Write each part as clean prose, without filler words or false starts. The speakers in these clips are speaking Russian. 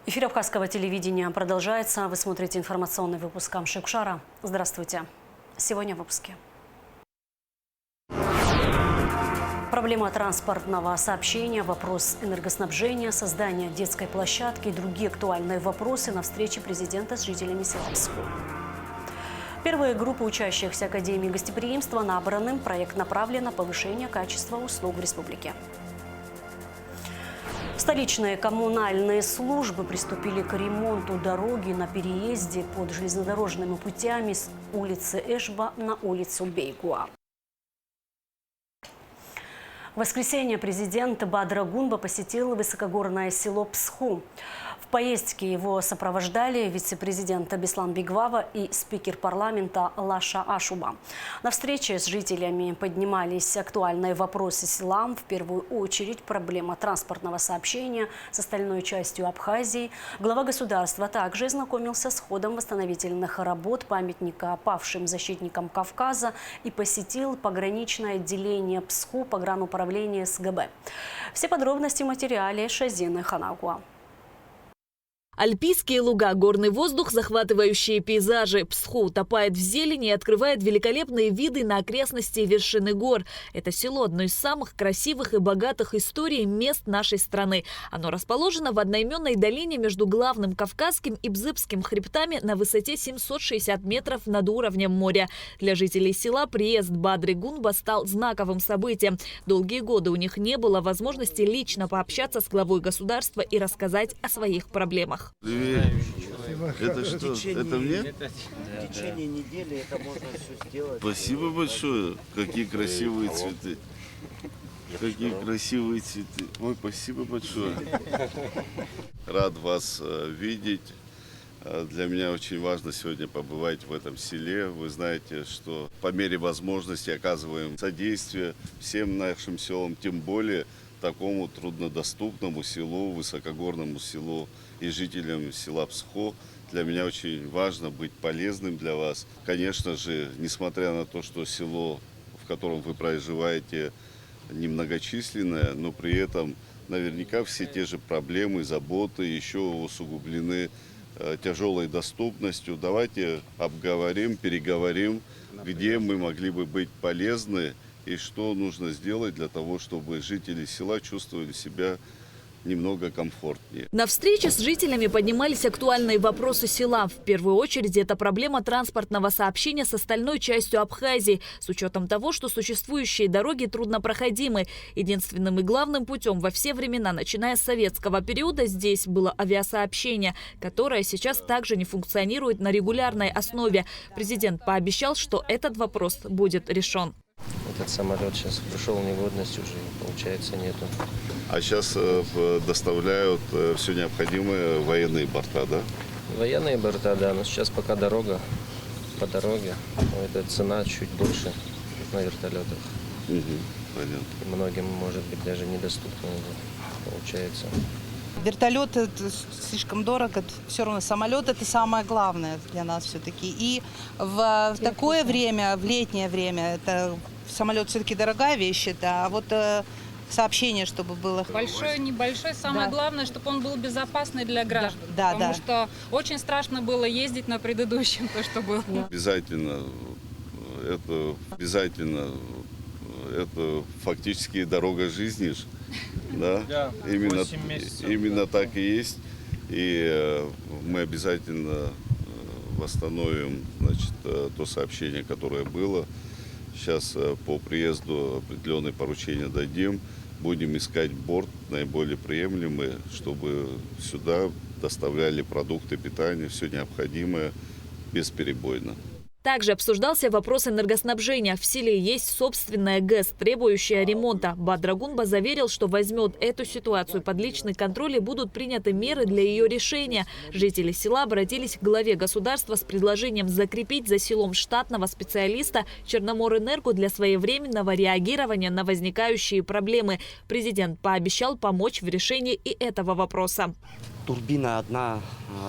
Эфир Абхазского телевидения продолжается. Вы смотрите информационный выпуск Амшикшара. Здравствуйте. Сегодня в выпуске. Проблема транспортного сообщения, вопрос энергоснабжения, создание детской площадки и другие актуальные вопросы на встрече президента с жителями села Псху. Первые группы учащихся Академии гостеприимства набраны. Проект направлен на повышение качества услуг в республике. Столичные коммунальные службы приступили к ремонту дороги на переезде под железнодорожными путями с улицы Эшба на улицу Бейгуа. В воскресенье президент Бадра Гунба посетил высокогорное село Псху. В поездке его сопровождали вице-президент Беслан Бигвава и спикер парламента Лаша Ашуба. На встрече с жителями поднимались актуальные вопросы села, в первую очередь проблема транспортного сообщения с остальной частью Абхазии. Глава государства также ознакомился с ходом восстановительных работ памятника павшим защитникам Кавказа и посетил пограничное отделение Псху погрануправления СГБ. Все подробности в материале Шазины Ханагуа. Альпийские луга, горный воздух, захватывающие пейзажи. Псху утопает в зелени и открывает великолепные виды на окрестности и вершины гор. Это село – одно из самых красивых и богатых историей мест нашей страны. Оно расположено в одноименной долине между главным Кавказским и Бзыбским хребтами на высоте 760 метров над уровнем моря. Для жителей села приезд Бадры Гунба стал знаковым событием. Долгие годы у них не было возможности лично пообщаться с главой государства и рассказать о своих проблемах. Привет. Это что? Это мне? В течение недели это можно все сделать. Спасибо большое. Какие красивые цветы. Какие красивые цветы. Ой, спасибо большое. Рад вас видеть. Для меня очень важно сегодня побывать в этом селе. Вы знаете, что по мере возможности оказываем содействие всем нашим селам, тем более такому труднодоступному селу, высокогорному селу и жителям села Псху. Для меня очень важно быть полезным для вас. Конечно же, несмотря на то, что село, в котором вы проживаете, немногочисленное, но при этом наверняка все те же проблемы, заботы еще усугублены тяжелой доступностью. Давайте обговорим, переговорим, где мы могли бы быть полезны и что нужно сделать для того, чтобы жители села чувствовали себя немного комфортнее. На встрече с жителями поднимались актуальные вопросы села. В первую очередь это проблема транспортного сообщения с остальной частью Абхазии, с учетом того, что существующие дороги труднопроходимы. Единственным и главным путем во все времена, начиная с советского периода, здесь было авиасообщение, которое сейчас также не функционирует на регулярной основе. Президент пообещал, что этот вопрос будет решен. Этот самолет сейчас пришел в негодность, уже получается нету. А сейчас доставляют все необходимое военные борта, да? Военные борта, да, но сейчас пока дорога по дороге. Эта цена чуть больше на вертолетах. Понятно. Многим, может быть, даже недоступно получается. Вертолет это слишком дорого, все равно самолет это самое главное для нас все-таки. И в такое время, в летнее время, это самолет все-таки дорогая вещь, это, а вот сообщение, чтобы было. Большой, небольшой, самое главное, чтобы он был безопасный для граждан. Да, потому что очень страшно было ездить на предыдущем, то, что было. Обязательно, это фактически дорога жизни, да? Именно так и есть. И мы обязательно восстановим, значит, то сообщение, которое было. Сейчас по приезду определенные поручения дадим. Будем искать борт наиболее приемлемый, чтобы сюда доставляли продукты питания, все необходимое бесперебойно. Также обсуждался вопрос энергоснабжения. В селе есть собственная ГЭС, требующая ремонта. Бадра Гунба заверил, что возьмет эту ситуацию под личный контроль и будут приняты меры для ее решения. Жители села обратились к главе государства с предложением закрепить за селом штатного специалиста Черноморэнерго для своевременного реагирования на возникающие проблемы. Президент пообещал помочь в решении и этого вопроса. турбина одна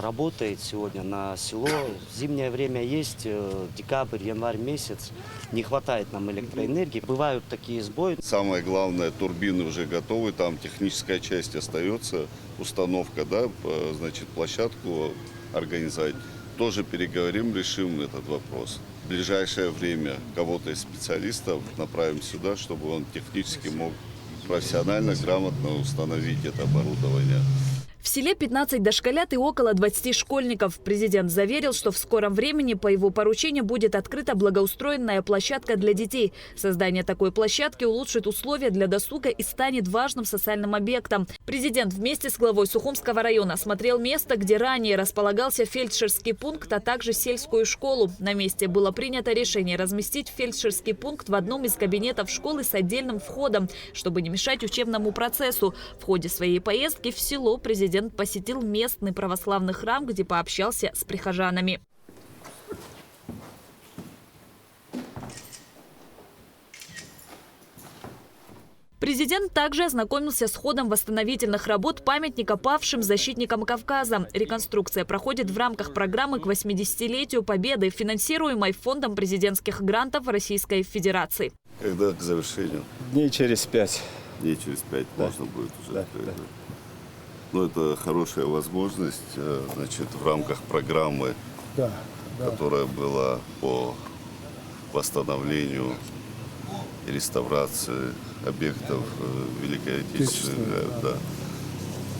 работает сегодня на село. Зимнее время есть, декабрь, январь месяц. Не хватает нам электроэнергии. Бывают такие сбои. Самое главное, турбины уже готовы, там техническая часть остается, установка, да, значит, площадку организовать. Тоже переговорим, решим этот вопрос. В ближайшее время кого-то из специалистов направим сюда, чтобы он технически мог профессионально, грамотно установить это оборудование. В селе 15 дошколят и около 20 школьников. Президент заверил, что в скором времени по его поручению будет открыта благоустроенная площадка для детей. Создание такой площадки улучшит условия для досуга и станет важным социальным объектом. Президент вместе с главой Сухумского района осмотрел место, где ранее располагался фельдшерский пункт, а также сельскую школу. На месте было принято решение разместить фельдшерский пункт в одном из кабинетов школы с отдельным входом, чтобы не мешать учебному процессу. В ходе своей поездки в село президент посетил местный православный храм, где пообщался с прихожанами. Президент также ознакомился с ходом восстановительных работ памятника павшим защитникам Кавказа. Реконструкция проходит в рамках программы к 80-летию Победы, финансируемой Фондом президентских грантов Российской Федерации. Когда к завершению? Дней через 5. Дней через 5 можно будет уже открыть. Ну, это хорошая возможность, значит, в рамках программы, которая была по восстановлению и реставрации объектов Великой Отечественной,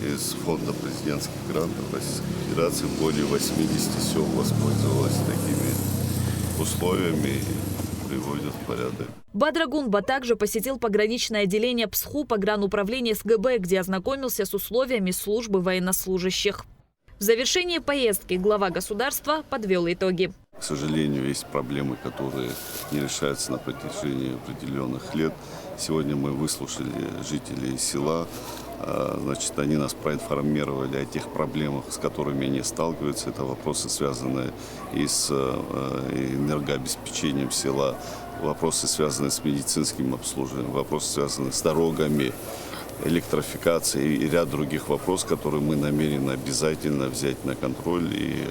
из Фонда президентских грантов Российской Федерации более 80 сел воспользовалось такими условиями и приводят в порядок. Бадра Гунба также посетил пограничное отделение ПСХУ погрануправления СГБ, где ознакомился с условиями службы военнослужащих. В завершении поездки глава государства подвел итоги. К сожалению, есть проблемы, которые не решаются на протяжении определенных лет. Сегодня мы выслушали жителей села. Значит, они нас проинформировали о тех проблемах, с которыми они сталкиваются. Это вопросы, связанные и с энергообеспечением села, вопросы, связанные с медицинским обслуживанием, вопросы, связанные с дорогами, электрификацией и ряд других вопросов, которые мы намерены обязательно взять на контроль и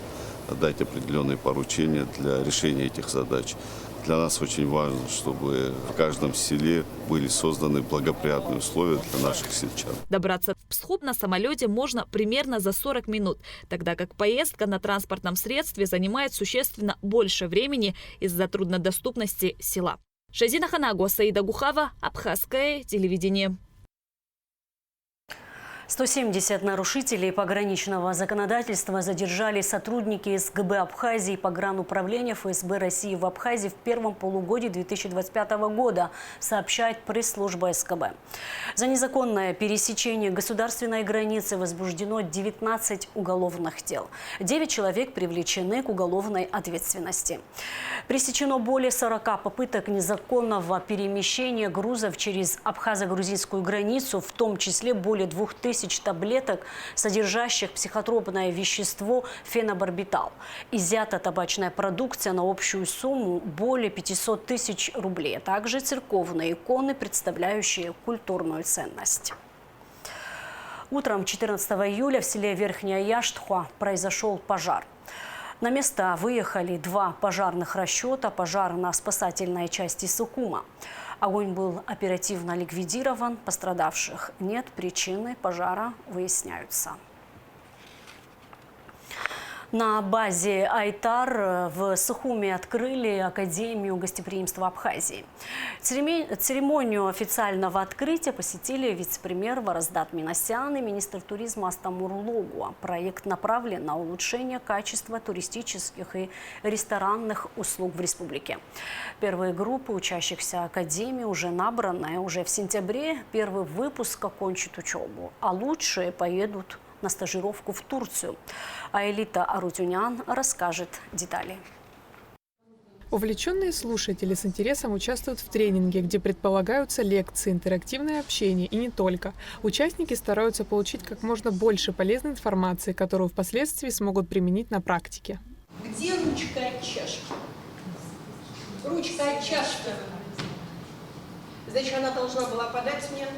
дать определенные поручения для решения этих задач. Для нас очень важно, чтобы в каждом селе были созданы благоприятные условия для наших сельчан. Добраться в Псху на самолете можно примерно за 40 минут, тогда как поездка на транспортном средстве занимает существенно больше времени из-за труднодоступности села. Шазина Ханагу, Саида Гухава, Абхазское телевидение. 170 нарушителей пограничного законодательства задержали сотрудники СГБ Абхазии и погрануправления ФСБ России в Абхазии в первом полугодии 2025 года, сообщает пресс-служба СГБ. За незаконное пересечение государственной границы возбуждено 19 уголовных дел. 9 человек привлечены к уголовной ответственности. Пресечено более 40 попыток незаконного перемещения грузов через абхазо-грузинскую границу, в том числе более 2000 таблеток, содержащих психотропное вещество фенобарбитал. Изъята табачная продукция на общую сумму более 500 тысяч рублей, а также церковные иконы, представляющие культурную ценность. Утром 14 июля в селе Верхняя Яштхуа произошел пожар. На место выехали 2 пожарных расчета пожарно-спасательной части Сухума. Огонь был оперативно ликвидирован, пострадавших нет, причины пожара выясняются. На базе Айтар в Сухуме открыли Академию гостеприимства Абхазии. Церемонию официального открытия посетили вице-премьер Вараздат Минасян и министр туризма Астамур Логуа. Проект направлен на улучшение качества туристических и ресторанных услуг в республике. Первые группы учащихся Академии уже набраны. Уже в сентябре первый выпуск окончит учебу, а лучшие поедут на стажировку в Турцию. А Элита Арутюнян расскажет детали. Увлеченные слушатели с интересом участвуют в тренинге, где предполагаются лекции, интерактивное общение и не только. Участники стараются получить как можно больше полезной информации, которую впоследствии смогут применить на практике. Где ручка от чашки? Ручка от чашки. Значит, она должна была подать мне.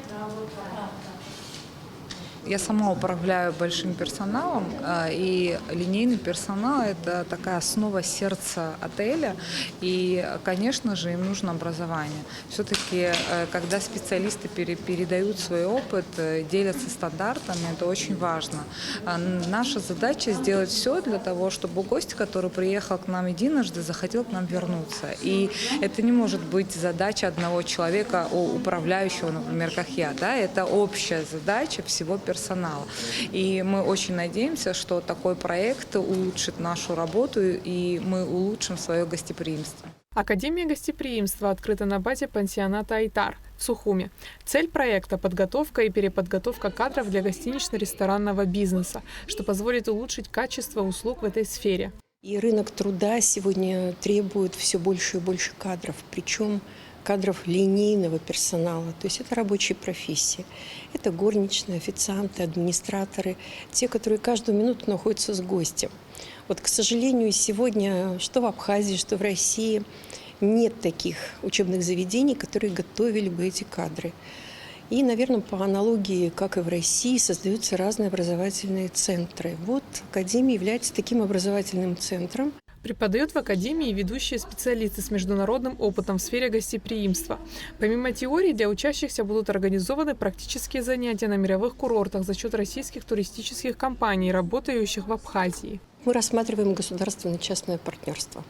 Я сама управляю большим персоналом, и линейный персонал – это такая основа сердца отеля, и, конечно же, им нужно образование. Все-таки, когда специалисты передают свой опыт, делятся стандартами, это очень важно. Наша задача сделать все для того, чтобы гость, который приехал к нам единожды, захотел к нам вернуться. И это не может быть задача одного человека, управляющего, например, как я. Да? Это общая задача всего персонала. И мы очень надеемся, что такой проект улучшит нашу работу, и мы улучшим свое гостеприимство. Академия гостеприимства открыта на базе пансионата «Айтар» в Сухуме. Цель проекта – подготовка и переподготовка кадров для гостинично-ресторанного бизнеса, что позволит улучшить качество услуг в этой сфере. И рынок труда сегодня требует все больше и больше кадров, причем кадров линейного персонала, то есть это рабочие профессии. Это горничные, официанты, администраторы, те, которые каждую минуту находятся с гостем. Вот, к сожалению, сегодня что в Абхазии, что в России нет таких учебных заведений, которые готовили бы эти кадры. И, наверное, по аналогии, как и в России, создаются разные образовательные центры. Вот Академия является таким образовательным центром. Преподают в Академии ведущие специалисты с международным опытом в сфере гостеприимства. Помимо теории, для учащихся будут организованы практические занятия на мировых курортах за счет российских туристических компаний, работающих в Абхазии. Мы рассматриваем государственно-частное партнерство.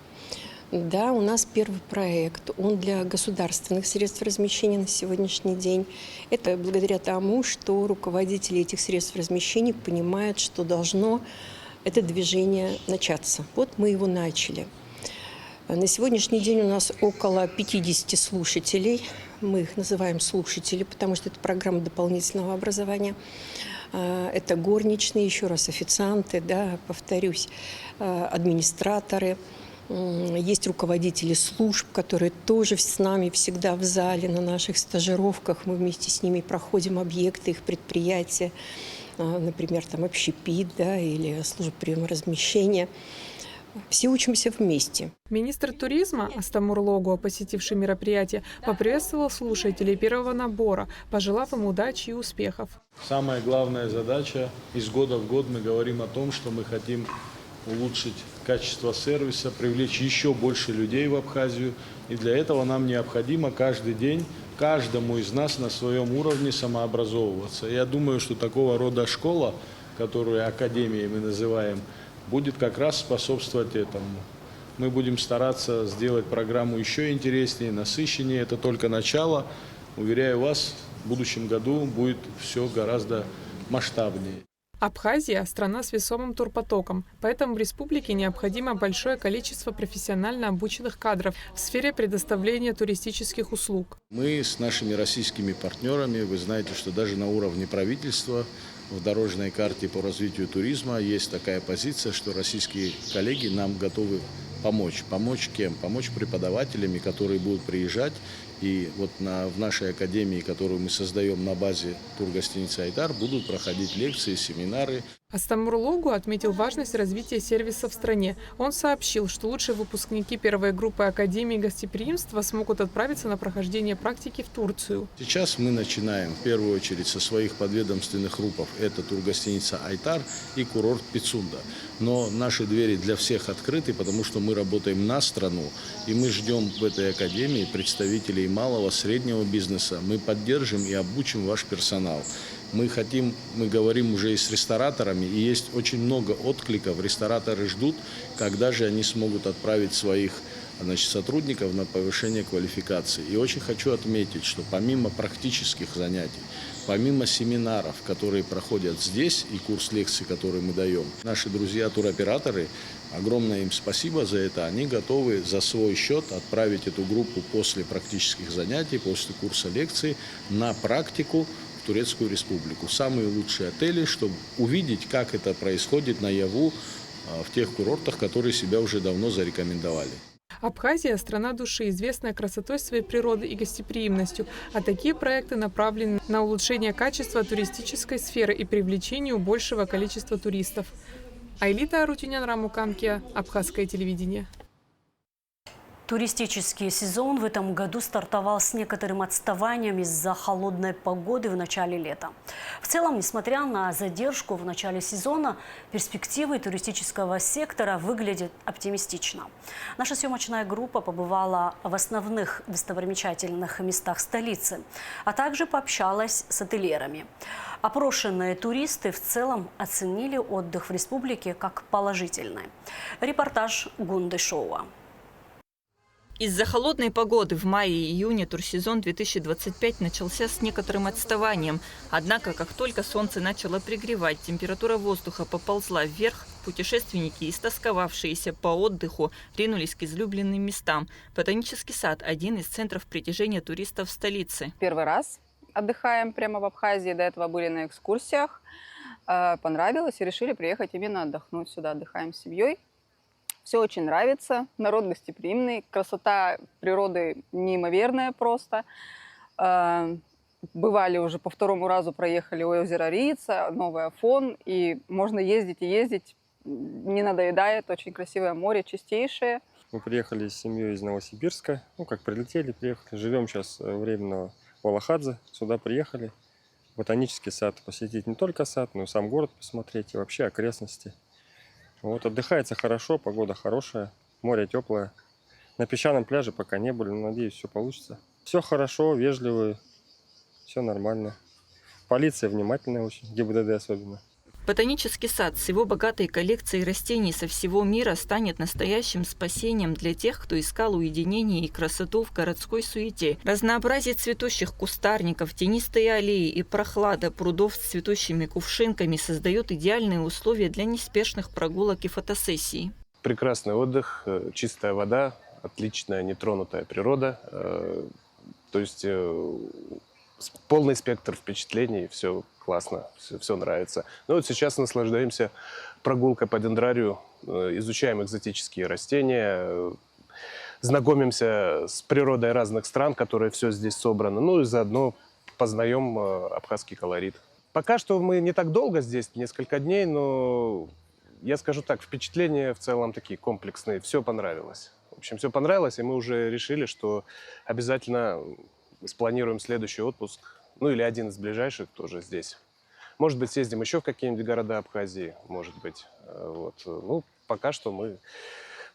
Да, у нас первый проект, он для государственных средств размещения на сегодняшний день. Это благодаря тому, что руководители этих средств размещения понимают, что должно это движение начаться. Вот мы его начали. На сегодняшний день у нас около 50 слушателей. Мы их называем слушатели, потому что это программа дополнительного образования. Это горничные, еще раз официанты, да, повторюсь, администраторы. Есть руководители служб, которые тоже с нами всегда в зале, на наших стажировках. Мы вместе с ними проходим объекты, их предприятия, например, там общепит, да, или служба приема размещения. Все учимся вместе. Министр туризма Астамур Логуа, посетивший мероприятие, поприветствовал слушателей первого набора, пожелав им удачи и успехов. Самая главная задача, из года в год мы говорим о том, что мы хотим улучшить качество сервиса, привлечь еще больше людей в Абхазию. И для этого нам необходимо каждый день каждому из нас на своем уровне самообразовываться. Я думаю, что такого рода школа, которую академией мы называем, будет как раз способствовать этому. Мы будем стараться сделать программу еще интереснее, насыщеннее. Это только начало. Уверяю вас, в будущем году будет все гораздо масштабнее. Абхазия – страна с весомым турпотоком, поэтому в республике необходимо большое количество профессионально обученных кадров в сфере предоставления туристических услуг. Мы с нашими российскими партнерами, вы знаете, что даже на уровне правительства в дорожной карте по развитию туризма есть такая позиция, что российские коллеги нам готовы помочь. Помочь кем? Помочь преподавателями, которые будут приезжать. И вот в нашей академии, которую мы создаем на базе тургостиницы «Айтар», будут проходить лекции, семинары. Астамур Логуа отметил важность развития сервиса в стране. Он сообщил, что лучшие выпускники первой группы Академии гостеприимства смогут отправиться на прохождение практики в Турцию. Сейчас мы начинаем в первую очередь со своих подведомственных РУПов. Это тургостиница «Айтар» и курорт Пицунда. Но наши двери для всех открыты, потому что мы работаем на страну. И мы ждем в этой академии представителей малого, среднего бизнеса. Мы поддержим и обучим ваш персонал. Мы говорим уже и с рестораторами, и есть очень много откликов. Рестораторы ждут, когда же они смогут отправить своих сотрудников на повышение квалификации. И очень хочу отметить, что помимо практических занятий, помимо семинаров, которые проходят здесь, и курс лекций, который мы даем, наши друзья-туроператоры, огромное им спасибо за это, они готовы за свой счет отправить эту группу после практических занятий, после курса лекций на практику в Турецкую Республику. Самые лучшие отели, чтобы увидеть, как это происходит наяву в тех курортах, которые себя уже давно зарекомендовали. Абхазия – страна души, известная красотой своей природы и гостеприимностью, а такие проекты направлены на улучшение качества туристической сферы и привлечению большего количества туристов. Айлита Арутюнян, Рамукамкия, Абхазское телевидение. Туристический сезон в этом году стартовал с некоторым отставанием из-за холодной погоды в начале лета. В целом, несмотря на задержку в начале сезона, перспективы туристического сектора выглядят оптимистично. Наша съемочная группа побывала в основных достопримечательных местах столицы, а также пообщалась с ательерами. Опрошенные туристы в целом оценили отдых в республике как положительный. Репортаж Гунды Шоуа. Из-за холодной погоды в мае и июне турсезон 2025 начался с некоторым отставанием. Однако, как только солнце начало пригревать, температура воздуха поползла вверх, путешественники, истосковавшиеся по отдыху, ринулись к излюбленным местам. Ботанический сад – один из центров притяжения туристов столицы. Первый раз отдыхаем прямо в Абхазии. До этого были на экскурсиях. Понравилось и решили приехать именно отдохнуть сюда. Отдыхаем с семьей. Все очень нравится, народ гостеприимный, красота природы неимоверная просто. Бывали уже по второму разу, проехали у озера Риица, Новый Афон, и можно ездить и ездить, не надоедает, очень красивое море, чистейшее. Мы приехали с семьей из Новосибирска, как прилетели, приехали, живем сейчас временно в Алахадзе, сюда приехали, ботанический сад, посетить не только сад, но и сам город посмотреть и вообще окрестности. Отдыхается хорошо, погода хорошая, море теплое. На песчаном пляже пока не были, но надеюсь, все получится. Все хорошо, вежливые, все нормально. Полиция внимательная очень, ГИБДД особенно. Ботанический сад с его богатой коллекцией растений со всего мира станет настоящим спасением для тех, кто искал уединение и красоту в городской суете. Разнообразие цветущих кустарников, тенистые аллеи и прохлада прудов с цветущими кувшинками создают идеальные условия для неспешных прогулок и фотосессий. Прекрасный отдых, чистая вода, отличная нетронутая природа. То есть полный спектр впечатлений, все классно, все нравится. Сейчас наслаждаемся прогулкой по дендрарию, изучаем экзотические растения, знакомимся с природой разных стран, которые все здесь собрано, и заодно познаем абхазский колорит. Пока что мы не так долго здесь, несколько дней, но я скажу так, впечатления в целом такие комплексные, все понравилось. В общем, все понравилось, и мы уже решили, что обязательно спланируем следующий отпуск, или один из ближайших тоже здесь. Может быть, съездим еще в какие-нибудь города Абхазии, может быть. Пока что мы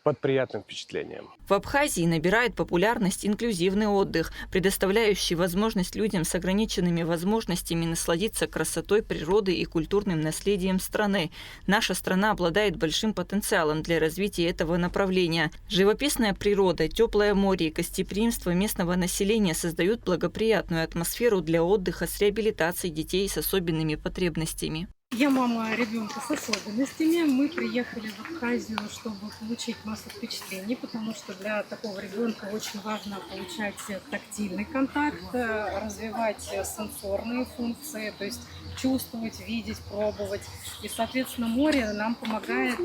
под приятным впечатлением. В Абхазии набирает популярность инклюзивный отдых, предоставляющий возможность людям с ограниченными возможностями насладиться красотой природы и культурным наследием страны. Наша страна обладает большим потенциалом для развития этого направления. Живописная природа, теплое море и гостеприимство местного населения создают благоприятную атмосферу для отдыха с реабилитацией детей с особенными потребностями. Я мама ребенка с особенностями. Мы приехали в Абхазию, чтобы получить массу впечатлений, потому что для такого ребенка очень важно получать тактильный контакт, развивать сенсорные функции, то есть чувствовать, видеть, пробовать. И, соответственно, море нам помогает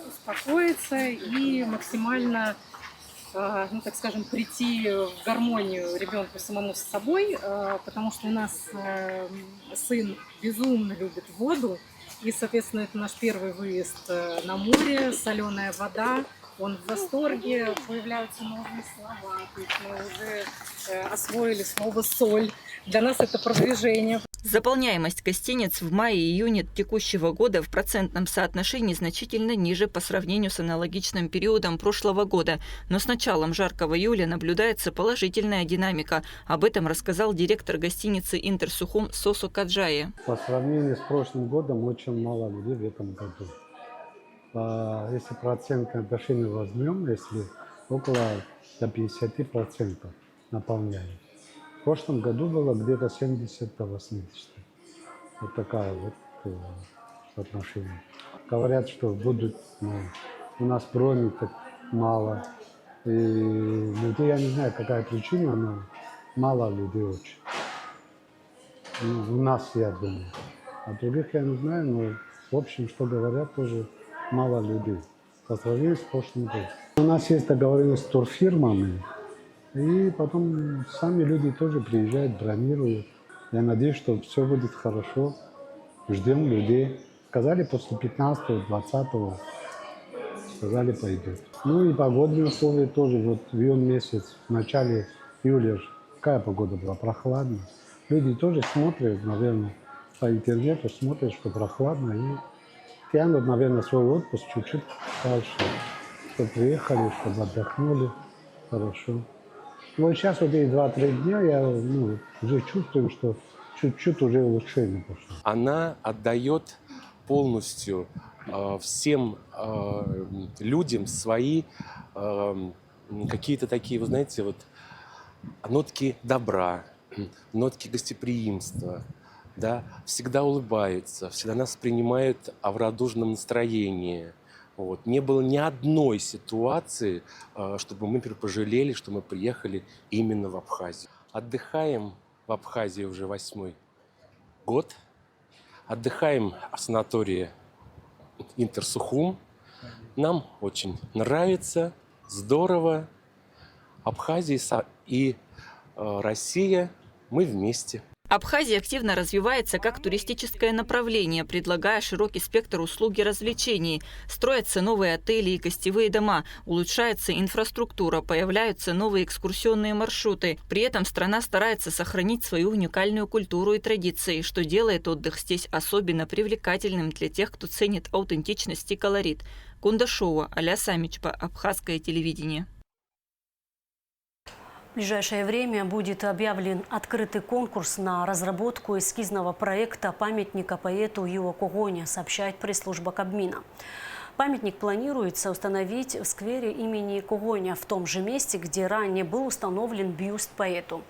успокоиться и максимально, так скажем, прийти в гармонию ребенку самому с собой, потому что у нас сын безумно любит воду, и, соответственно, это наш первый выезд на море, соленая вода, он в восторге, появляются новые слова, то есть мы уже освоили слово «соль», для нас это продвижение. Заполняемость гостиниц в мае-июне текущего года в процентном соотношении значительно ниже по сравнению с аналогичным периодом прошлого года. Но с началом жаркого июля наблюдается положительная динамика. Об этом рассказал директор гостиницы «Интерсухум» Сосо Каджая. По сравнению с прошлым годом очень мало людей в этом году. Если процентное отношение возьмем, если около 50% наполняем. В прошлом году было где-то 70-80. Вот такая отношение. Говорят, что будут, у нас брони так мало. И людей, я не знаю, какая причина, но мало людей очень. У нас, я думаю. А других я не знаю, но в общем, что говорят, тоже мало людей. По сравнению с прошлым годом. У нас есть договоренность с турфирмами. И потом сами люди тоже приезжают, бронируют. Я надеюсь, что все будет хорошо. Ждем людей. Сказали после 15-20, сказали пойдут. Ну и погодные условия тоже. Вот в июнь месяц, в начале июля, какая погода была? Прохладно. Люди тоже смотрят, наверное, по интернету смотрят, что прохладно, и тянут, наверное, свой отпуск чуть-чуть дальше. Чтобы приехали, чтобы отдохнули хорошо. Вот сейчас вот эти 2-3 дня я уже чувствую, что чуть-чуть уже улучшение пошло. Она отдает полностью всем людям свои какие-то такие, вы знаете, вот нотки добра, нотки гостеприимства, да, всегда улыбаются, всегда нас принимают в радужном настроении. Вот. Не было ни одной ситуации, чтобы мы пожалели, что мы приехали именно в Абхазию. Отдыхаем в Абхазии уже 8-й год. Отдыхаем в санатории Интерсухум. Нам очень нравится, здорово. Абхазия и Россия, мы вместе. Абхазия активно развивается как туристическое направление, предлагая широкий спектр услуг и развлечений. Строятся новые отели и гостевые дома, улучшается инфраструктура, появляются новые экскурсионные маршруты. При этом страна старается сохранить свою уникальную культуру и традиции, что делает отдых здесь особенно привлекательным для тех, кто ценит аутентичность и колорит. Кундашова, Аля Самичпа, Абхазское телевидение. В ближайшее время будет объявлен открытый конкурс на разработку эскизного проекта памятника поэту Юо Когоне, сообщает пресс-служба Кабмина. Памятник планируется установить в сквере имени Когоня, в том же месте, где ранее был установлен бюст поэту.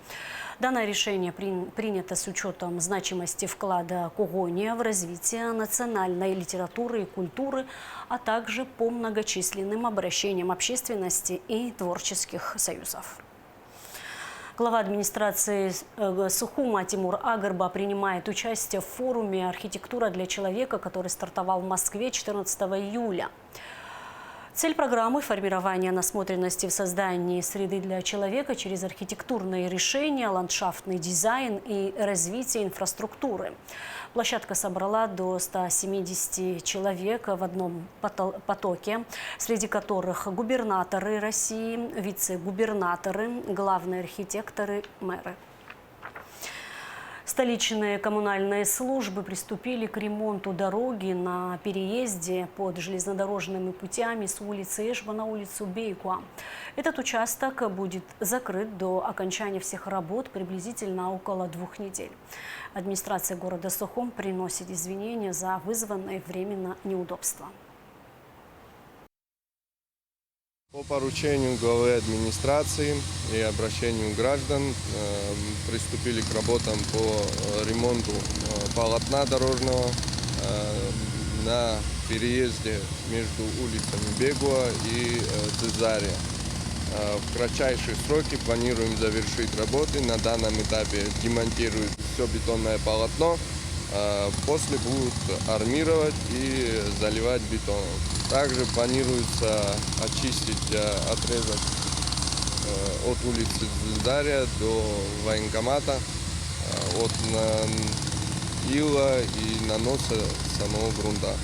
Данное решение принято с учетом значимости вклада Когоня в развитие национальной литературы и культуры, а также по многочисленным обращениям общественности и творческих союзов. Глава администрации Сухума Тимур Агарба принимает участие в форуме «Архитектура для человека», который стартовал в Москве 14 июля. Цель программы – формирование насмотренности в создании среды для человека через архитектурные решения, ландшафтный дизайн и развитие инфраструктуры. Площадка собрала до 170 человек в одном потоке, среди которых губернаторы России, вице-губернаторы, главные архитекторы, мэры. Столичные коммунальные службы приступили к ремонту дороги на переезде под железнодорожными путями с улицы Эшба на улицу Бейкуа. Этот участок будет закрыт до окончания всех работ приблизительно около 2 недель. Администрация города Сухум приносит извинения за вызванные временно неудобства. По поручению главы администрации и обращению граждан приступили к работам по ремонту полотна дорожного на переезде между улицами Бегуа и Цезария. В кратчайшие сроки планируем завершить работы. На данном этапе демонтируют все бетонное полотно. После будут армировать и заливать бетоном. Также планируется очистить отрезок от улицы Цезария до военкомата, от ила и наноса самого грунта.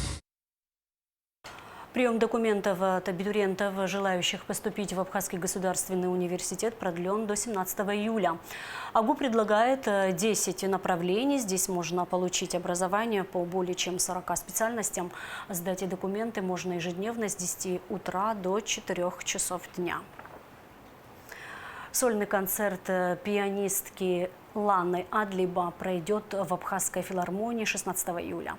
Прием документов от абитуриентов, желающих поступить в Абхазский государственный университет, продлен до 17 июля. АГУ предлагает 10 направлений. Здесь можно получить образование по более чем 40 специальностям. Сдать документы можно ежедневно с 10 утра до 4 часов дня. Сольный концерт пианистки Ланы Адлиба пройдет в Абхазской филармонии 16 июля.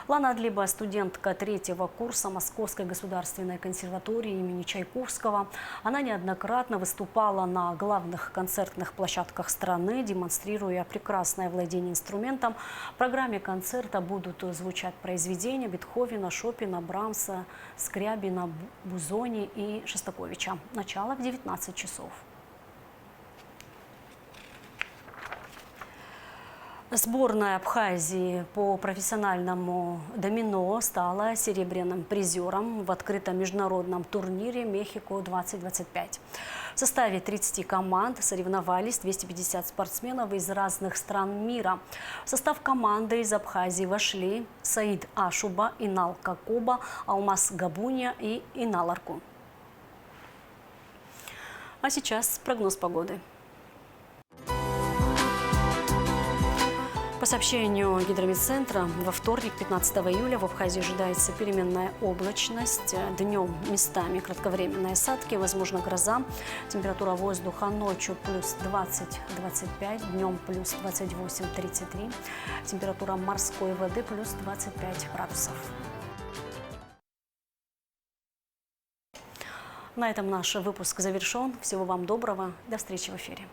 Лана Адлиба – студентка 3-го курса Московской государственной консерватории имени Чайковского. Она неоднократно выступала на главных концертных площадках страны, демонстрируя прекрасное владение инструментом. В программе концерта будут звучать произведения Бетховена, Шопена, Брамса, Скрябина, Бузони и Шостаковича. Начало в 19 часов. Сборная Абхазии по профессиональному домино стала серебряным призером в открытом международном турнире «Мехико-2025». В составе 30 команд соревновались 250 спортсменов из разных стран мира. В состав команды из Абхазии вошли Саид Ашуба, Инал Какоба, Алмаз Габуния и Инал Аркун. А сейчас прогноз погоды. По сообщению Гидрометцентра, во вторник, 15 июля, в Абхазии ожидается переменная облачность. Днем местами кратковременные осадки, возможно гроза. Температура воздуха ночью плюс 20-25, днем плюс 28-33. Температура морской воды плюс 25 градусов. На этом наш выпуск завершен. Всего вам доброго. До встречи в эфире.